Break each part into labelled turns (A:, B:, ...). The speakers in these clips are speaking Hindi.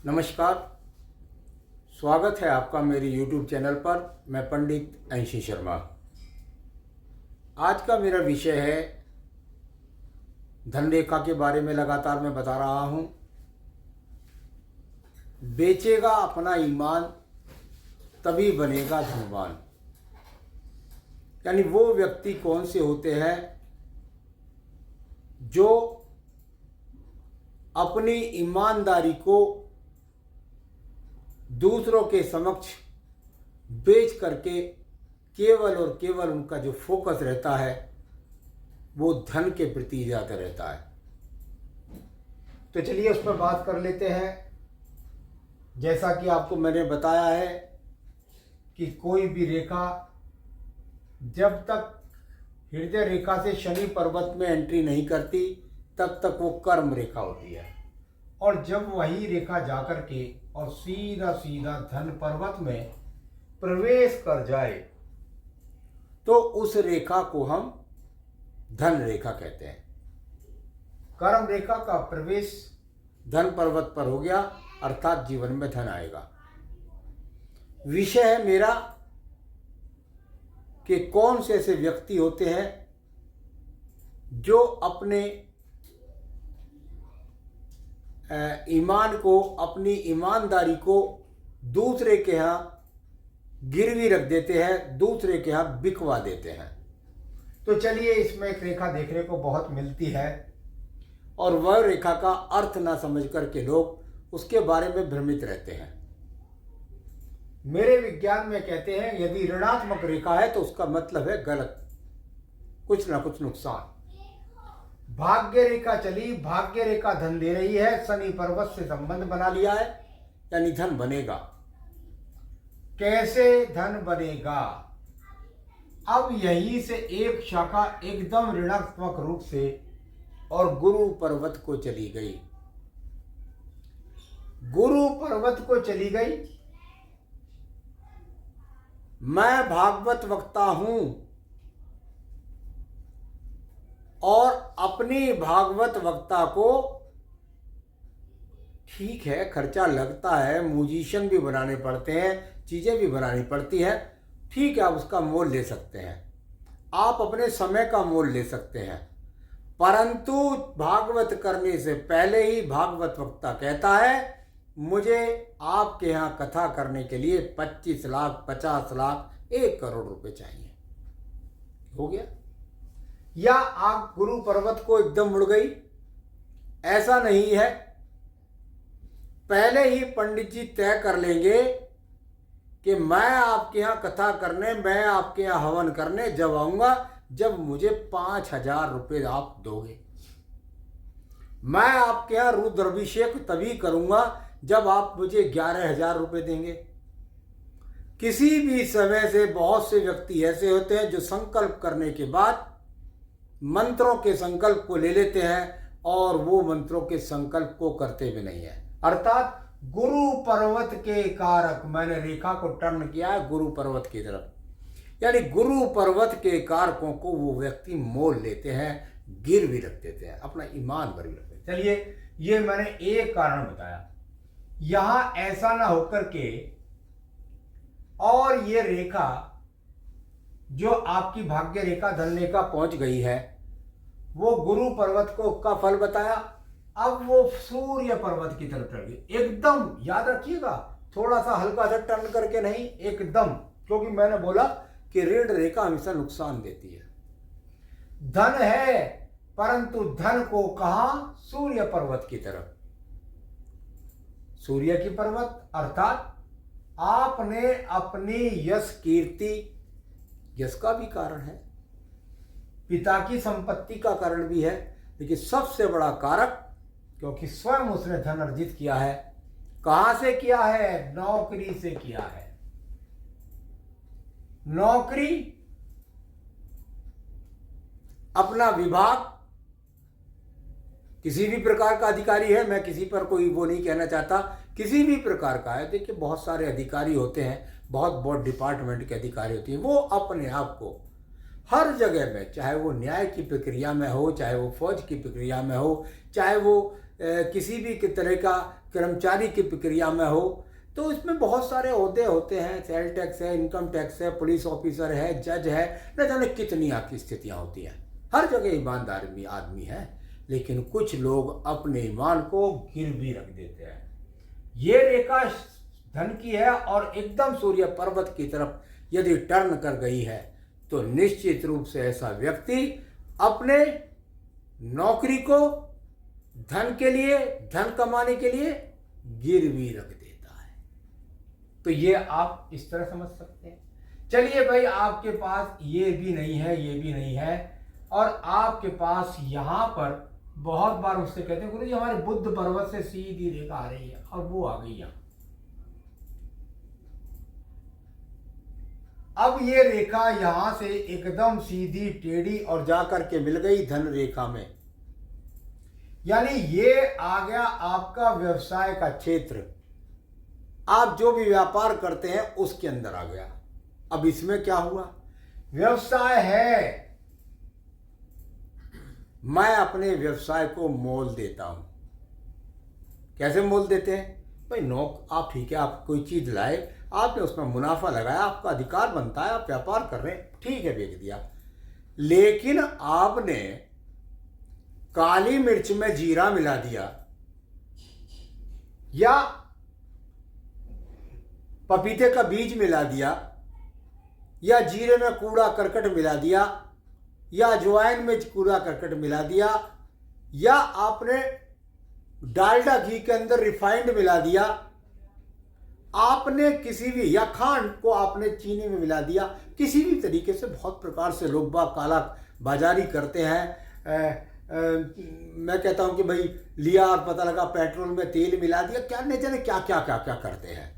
A: नमस्कार। स्वागत है आपका मेरे YouTube चैनल पर। मैं पंडित अंशी शर्मा। आज का मेरा विषय है धन रेखा के बारे में। लगातार मैं बता रहा हूँ, बेचेगा अपना ईमान तभी बनेगा धनवान। यानी वो व्यक्ति कौन से होते हैं जो अपनी ईमानदारी को दूसरों के समक्ष बेच करके केवल और केवल उनका जो फोकस रहता है वो धन के प्रति ज़्यादा रहता है। तो चलिए उस पर बात कर लेते हैं। जैसा कि आपको मैंने बताया है कि कोई भी रेखा जब तक हृदय रेखा से शनि पर्वत में एंट्री नहीं करती तब तक वो कर्म रेखा होती है, और जब वही रेखा जाकर के और सीधा सीधा धन पर्वत में प्रवेश कर जाए तो उस रेखा को हम धन रेखा कहते हैं। कर्म रेखा का प्रवेश धन पर्वत पर हो गया, अर्थात जीवन में धन आएगा। विषय है मेरा कि कौन से ऐसे व्यक्ति होते हैं जो अपने ईमान को, अपनी ईमानदारी को दूसरे के यहाँ गिरवी रख देते हैं, दूसरे के यहाँ बिकवा देते हैं। तो चलिए इसमें एक रेखा देखने को बहुत मिलती है, और वह रेखा का अर्थ ना समझ करके लोग उसके बारे में भ्रमित रहते हैं। मेरे विज्ञान में कहते हैं यदि ऋणात्मक रेखा है तो उसका मतलब है गलत, कुछ ना कुछ नुकसान। भाग्य रेखा चली, भाग्य रेखा धन दे रही है, शनि पर्वत से संबंध बना लिया है, यानी धन बनेगा। कैसे धन बनेगा? अब यहीं से एक शाखा एकदम ऋणात्मक रूप से और गुरु पर्वत को चली गई। गुरु पर्वत को चली गई। मैं भागवत वक्ता हूं और अपनी भागवत वक्ता को, ठीक है खर्चा लगता है, म्यूजिशियन भी बनाने पड़ते हैं, चीज़ें भी बनानी पड़ती हैं, ठीक है आप उसका मोल ले सकते हैं, आप अपने समय का मोल ले सकते हैं, परंतु भागवत करने से पहले ही भागवत वक्ता कहता है मुझे आपके यहाँ कथा करने के लिए 25 लाख, 50 लाख, 1 करोड़ रुपए चाहिए। हो गया? या आप गुरु पर्वत को एकदम मुड़ गई? ऐसा नहीं है। पहले ही पंडित जी तय कर लेंगे कि मैं आपके यहाँ कथा करने, मैं आपके यहाँ हवन करने जब आऊंगा जब मुझे 5,000 रुपये आप दोगे। मैं आपके यहाँ रुद्राभिषेक तभी करूंगा जब आप मुझे 11,000 रुपये देंगे। किसी भी समय से बहुत से व्यक्ति ऐसे होते हैं जो संकल्प करने के बाद मंत्रों के संकल्प को ले लेते हैं और वो मंत्रों के संकल्प को करते भी नहीं है। अर्थात गुरु पर्वत के कारक, मैंने रेखा को टर्न किया है गुरु पर्वत की तरफ, यानी गुरु पर्वत के कारकों को वो व्यक्ति मोल लेते हैं, गिरवी रख देते हैं, अपना ईमान गिरवी रखते हैं। चलिए ये मैंने एक कारण बताया। यहां ऐसा ना होकर के और ये रेखा जो आपकी भाग्य रेखा धन रेखा पहुंच गई है वो गुरु पर्वत को का फल बताया, अब वो सूर्य पर्वत की तरफ चढ़ गई। एकदम याद रखिएगा, थोड़ा सा हल्का सा टर्न करके नहीं, एकदम, क्योंकि मैंने बोला कि ऋण रेखा हमेशा नुकसान देती है। धन है परंतु धन को कहां? सूर्य पर्वत की तरफ। सूर्य की पर्वत अर्थात आपने अपनी यश कीर्ति, यश का भी कारण है, पिता की संपत्ति का कारण भी है, लेकिन सबसे बड़ा कारक, क्योंकि स्वयं उसने धन अर्जित किया है। कहां से किया है? नौकरी से किया है। नौकरी, अपना विभाग, किसी भी प्रकार का अधिकारी है, मैं किसी पर कोई वो नहीं कहना चाहता, किसी भी प्रकार का है। देखिए बहुत सारे अधिकारी होते हैं, बहुत बहुत डिपार्टमेंट के अधिकारी होते हैं, वो अपने आप को हर जगह में, चाहे वो न्याय की प्रक्रिया में हो, चाहे वो फौज की प्रक्रिया में हो, चाहे वो किसी भी तरह का कर्मचारी की प्रक्रिया में हो, तो इसमें बहुत सारे ओहदे होते हैं, सेल टैक्स है, इनकम टैक्स है, पुलिस ऑफिसर है, जज है, न जाने कितनी आपकी स्थितियाँ होती हैं। हर जगह ईमानदार आदमी है, लेकिन कुछ लोग अपने ईमान को गिरवी रख देते हैं। ये रेखा धन की है और एकदम सूर्य पर्वत की तरफ यदि टर्न कर गई है तो निश्चित रूप से ऐसा व्यक्ति अपने नौकरी को धन के लिए, धन कमाने के लिए गिरवी रख देता है। तो ये आप इस तरह समझ सकते हैं। चलिए भाई, आपके पास ये भी नहीं है, ये भी नहीं है, और आपके पास यहां पर बहुत बार उससे कहते हैं गुरु जी हमारे बुद्ध पर्वत से सीधी रेखा आ रही है, और वो आ गई यहां। अब ये रेखा यहां से एकदम सीधी टेढ़ी और जाकर के मिल गई धन रेखा में, यानी ये आ गया आपका व्यवसाय का क्षेत्र। आप जो भी व्यापार करते हैं उसके अंदर आ गया। अब इसमें क्या हुआ, व्यवसाय है, मैं अपने व्यवसाय को मोल देता हूं। कैसे मोल देते हैं भाई? आप ठीक है, आप कोई चीज लाए, आपने उसमें मुनाफा लगाया, आपका अधिकार बनता है, आप व्यापार कर रहे हैं, ठीक है, बेच दिया। लेकिन आपने काली मिर्च में जीरा मिला दिया, या पपीते का बीज मिला दिया, या जीरे में कूड़ा करकट मिला दिया, या अजवाइन में कूड़ा करकट मिला दिया, या आपने डालडा घी के अंदर रिफाइंड मिला दिया, आपने किसी भी, या खांड को आपने चीनी में मिला दिया, किसी भी तरीके से बहुत प्रकार से लोग बाग काला बाजारी करते हैं। मैं कहता हूं कि भाई लिया और पता लगा पेट्रोल में तेल मिला दिया, क्या नहीं जाने क्या क्या क्या क्या करते हैं।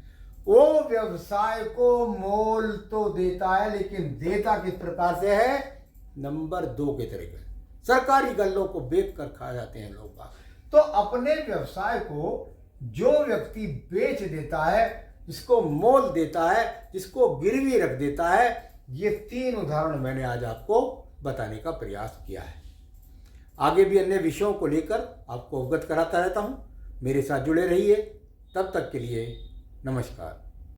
A: वो व्यवसाय को मोल तो देता है, लेकिन देता किस प्रकार से है? नंबर 2 के तरीके, सरकारी गल्लों को बेच कर खा जाते हैं लोग। तो अपने व्यवसाय को जो व्यक्ति बेच देता है, जिसको मोल देता है, जिसको गिरवी रख देता है, ये 3 उदाहरण मैंने आज आपको बताने का प्रयास किया है। आगे भी अन्य विषयों को लेकर आपको अवगत कराता रहता हूं। मेरे साथ जुड़े रहिए। तब तक के लिए नमस्कार।